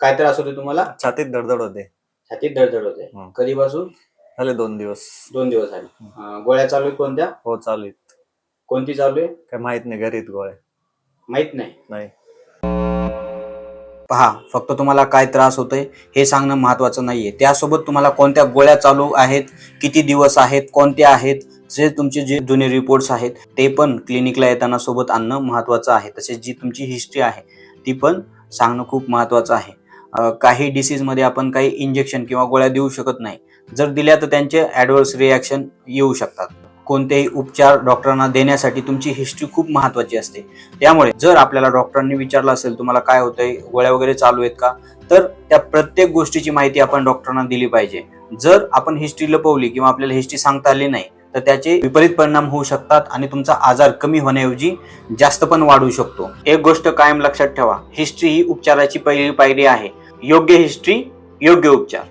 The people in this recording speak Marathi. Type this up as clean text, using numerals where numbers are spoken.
काय त्रास होते तुम्हाला? छातीत धडधड होते. छातीत धडधड होते. कधीपासून? झाले 2 दिवस. 2 दिवस झाले. गोळ्या चालू आहेत कोणत्या? हो चालू आहेत. कोणती चालू आहे? काय माहित नाही, घरी आहेत गोळ्या. माहित नाही. नाही. पहा, फक्त तुम्हाला काय त्रास होतोय हे सांगणं महत्त्वाचं नाहीये, त्यासोबत तुम्हाला कोणत्या गोळ्या चालू आहेत, किती दिवस आहेत, कोणत्या आहेत, जे जुने रिपोर्ट्स आहेत ते पण क्लिनिकला येताना सोबत आणणं महत्त्वाचं आहे. तसेच जी तुमची हिस्ट्री आहे ती पण सांगणं खूप महत्त्वाचं आहे. काही डिसीजमध्ये आपण काही इंजेक्शन किंवा गोळ्या देऊ शकत नाही. जर दिल्या तर त्यांचे ॲडव्हर्स रिॲक्शन येऊ शकतात. कोणतेही उपचार डॉक्टरांना देण्यासाठी तुमची हिस्ट्री खूप महत्त्वाची असते. त्यामुळे जर आपल्याला डॉक्टरांनी विचारलं असेल तुम्हाला काय होतंय, गोळ्या वगैरे चालू आहेत का, तर त्या प्रत्येक गोष्टीची माहिती आपण डॉक्टरांना दिली पाहिजे. जर आपण हिस्ट्री लपवली किंवा आपल्याला हिस्ट्री सांगता आली नाही तर त्याचे विपरीत परिणाम होऊ शकतात आणि तुमचा आजार कमी होण्याऐवजी जास्त पण वाढू शकतो. एक गोष्ट कायम लक्षात ठेवा, हिस्ट्री ही उपचाराची पहिली पायरी आहे. योग्य हिस्ट्री, योग्य उपचार.